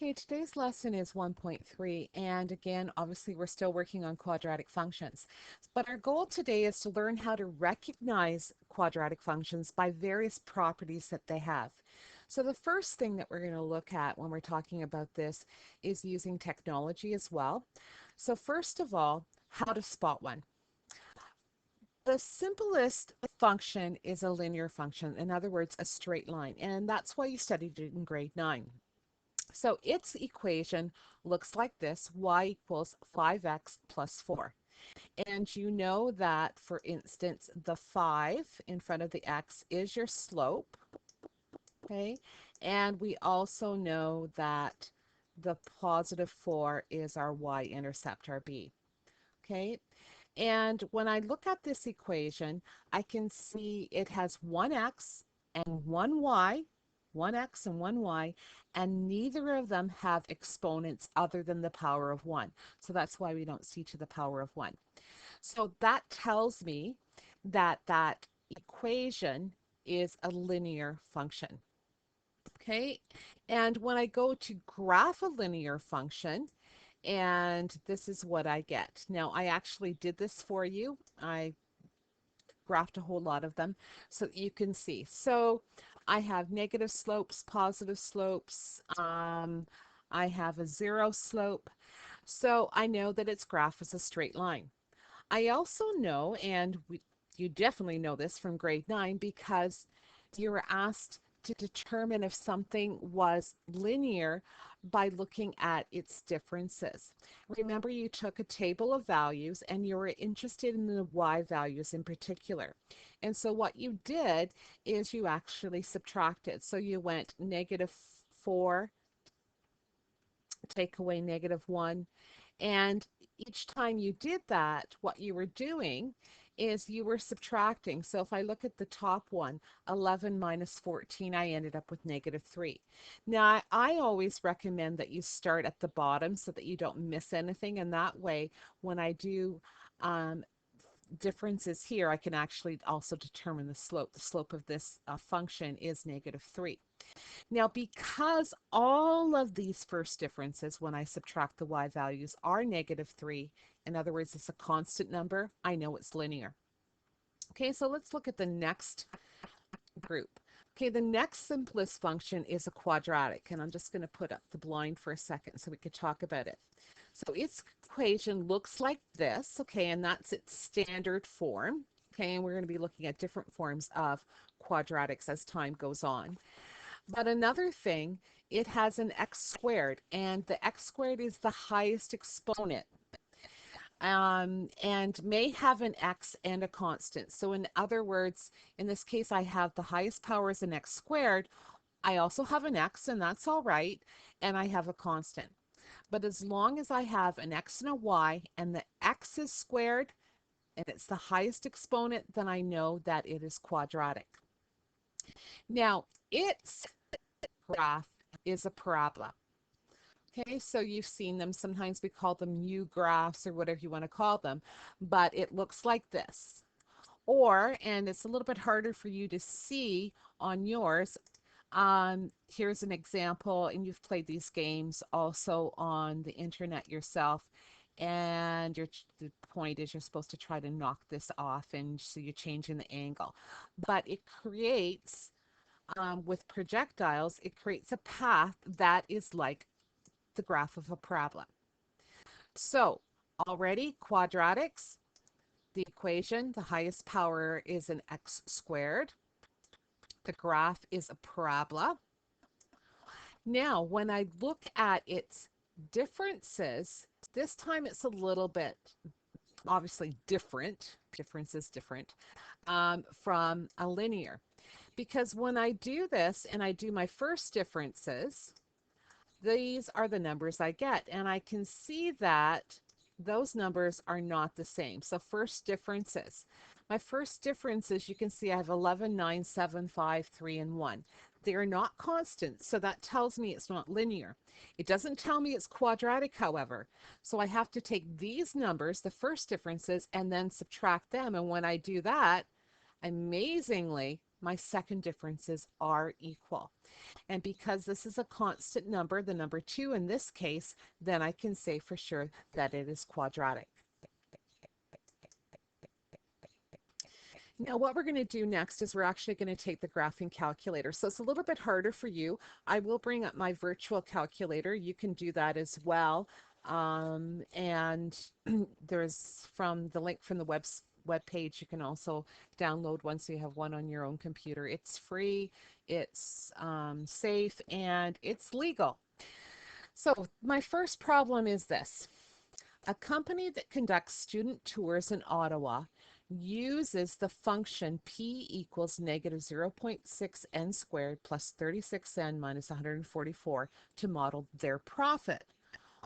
Okay, today's lesson is 1.3, and again, obviously, we're still working on quadratic functions. But our goal today is to learn how to recognize quadratic functions by various properties that they have. So the first thing that we're going to look at when we're talking about this is using technology as well. So first of all, how to spot one. The simplest function is a linear function, in other words, a straight line, and that's why you studied it in grade 9. So its equation looks like this: y equals 5x plus 4. And you know that, for instance, the 5 in front of the x is your slope, okay? And we also know that the positive 4 is our y-intercept, our b, okay? And when I look at this equation, I can see it has one x and one y, one x and one y, and neither of them have exponents other than the power of 1. So that's why we don't see to the power of 1. So that tells me that that equation is a linear function. Okay, and when I go to graph a linear function, and this is what I get. Now, I actually did this for you. I graphed a whole lot of them so that you can see. So I have negative slopes, positive slopes. I have a zero slope. So I know that its graph is a straight line. I also know, and you definitely know this from grade 9, because you were asked to determine if something was linear by looking at its differences. Remember, you took a table of values and you were interested in the y values in particular. And so what you did is you actually subtracted. So you went negative 4, take away negative 1, and each time you did that, what you were doing is you were subtracting. So if I look at the top one, 11 minus 14, I ended up with negative 3. Now, I always recommend that you start at the bottom so that you don't miss anything. And that way, when I do differences here, I can actually also determine the slope. The slope of this function is negative 3. Now, because all of these first differences, when I subtract the y values, are negative 3, in other words, it's a constant number, I know it's linear. Okay, so let's look at the next group. Okay, the next simplest function is a quadratic, and I'm just going to put up the blind for a second so we could talk about it. So its equation looks like this, okay, and that's its standard form. Okay, and we're going to be looking at different forms of quadratics as time goes on. But another thing, it has an x squared, and the x squared is the highest exponent, and may have an x and a constant. So in other words, in this case, I have the highest power as an x squared. I also have an x, and that's all right, and I have a constant. But as long as I have an x and a y, and the x is squared, and it's the highest exponent, then I know that it is quadratic. Now, its graph is a parabola. Okay, so you've seen them. Sometimes we call them U-graphs or whatever you want to call them, but it looks like this. Or, and it's a little bit harder for you to see on yours, here's an example, and you've played these games also on the internet yourself, and the point is you're supposed to try to knock this off, and so you're changing the angle. But it creates, with projectiles, it creates a path that is like the graph of a parabola. So already quadratics, the equation, the highest power is an x squared. The graph is a parabola. Now, when I look at its differences, this time it's a little bit obviously different. Difference is different from a linear. Because when I do this and I do my first differences, these are the numbers I get. And I can see that those numbers are not the same. So first differences. My first differences, you can see I have 11, 9, 7, 5, 3, and 1. They are not constant, so that tells me it's not linear. It doesn't tell me it's quadratic, however. So I have to take these numbers, the first differences, and then subtract them. And when I do that, amazingly, my second differences are equal. And because this is a constant number, the number 2 in this case, then I can say for sure that it is quadratic. Now, what we're going to do next is we're actually going to take the graphing calculator. So it's a little bit harder for you. I will bring up my virtual calculator. You can do that as well. And there's from the link from the web page, you can also download one so you have one on your own computer. It's free, it's safe, and it's legal. So my first problem is this. A company that conducts student tours in Ottawa uses the function p equals negative 0.6 n squared plus 36n minus 144 to model their profit,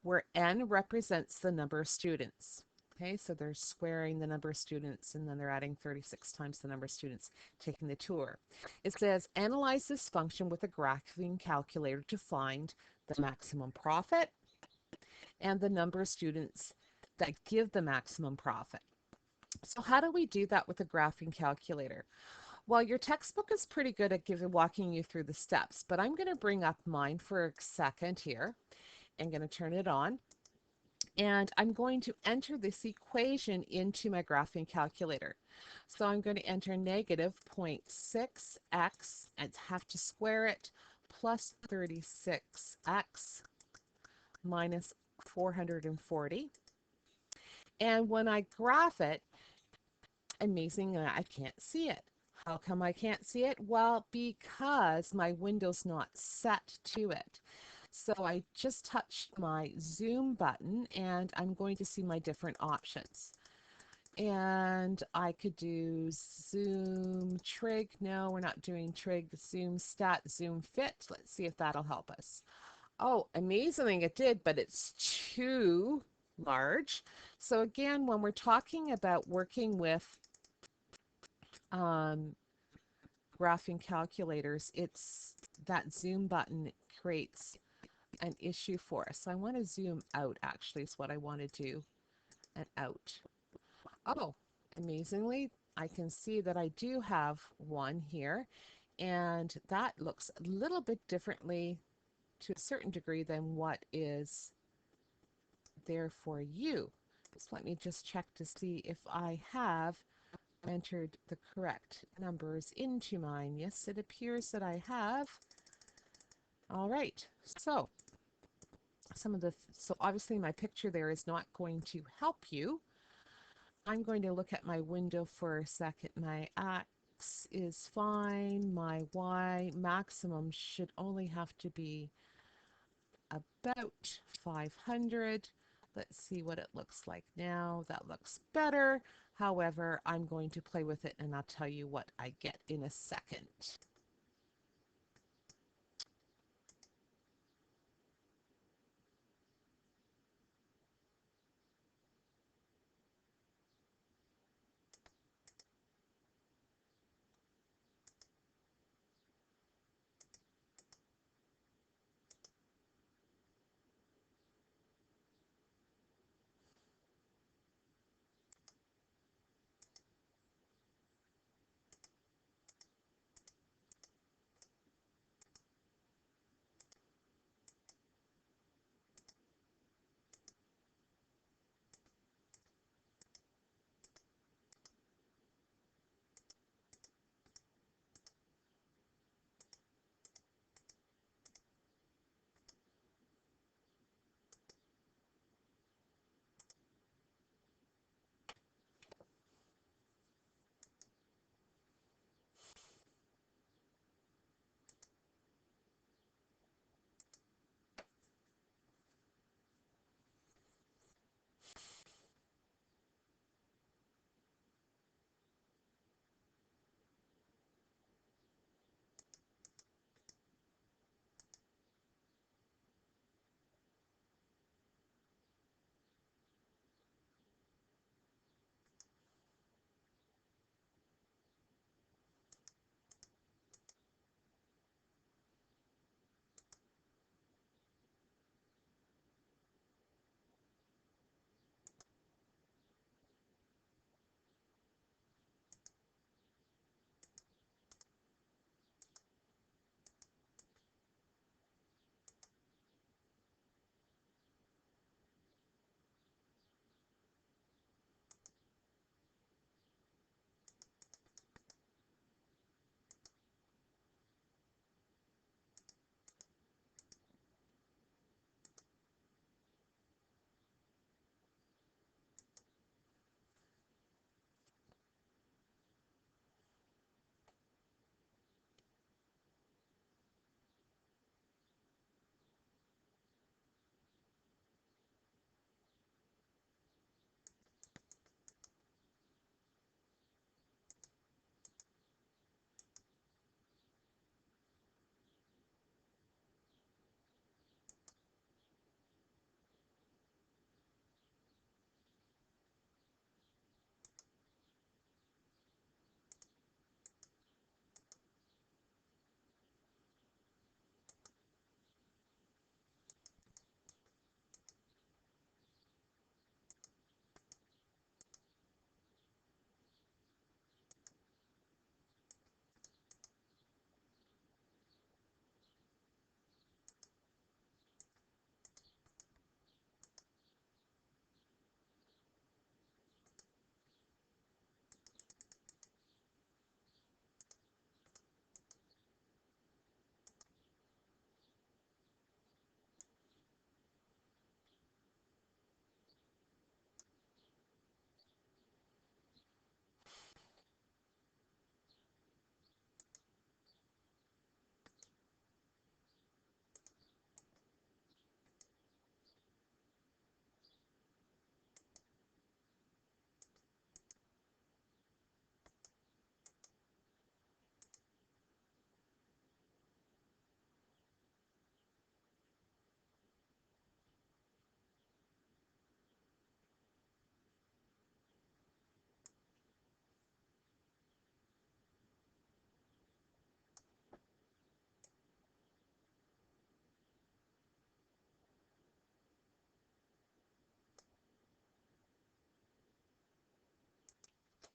where n represents the number of students. Okay, so they're squaring the number of students and then they're adding 36 times the number of students taking the tour. It says analyze this function with a graphing calculator to find the maximum profit and the number of students that give the maximum profit. So how do we do that with a graphing calculator? Well, your textbook is pretty good at walking you through the steps, but I'm going to bring up mine for a second here. I'm going to turn it on. And I'm going to enter this equation into my graphing calculator. So I'm going to enter negative 0.6x and have to square it plus 36x minus 440. And when I graph it, amazingly, I can't see it. How come I can't see it? Well, because my window's not set to it. So I just touched my zoom button and I'm going to see my different options. And I could do zoom trig. No, we're not doing trig. Zoom stat, zoom fit. Let's see if that'll help us. Oh, amazing, it did, but it's too large. So again, when we're talking about working with um, graphing calculators, it's that zoom button creates an issue for us. So I want to zoom out, actually, is what I want to do, and out. Oh, amazingly, I can see that I do have one here, and that looks a little bit differently to a certain degree than what is there for you. So let me just check to see if I have entered the correct numbers into mine. Yes, it appears that I have. All right, so so obviously my picture there is not going to help you. I'm going to look at my window for a second. My X is fine. My Y maximum should only have to be about 500. Let's see what it looks like now. That looks better. However, I'm going to play with it and I'll tell you what I get in a second.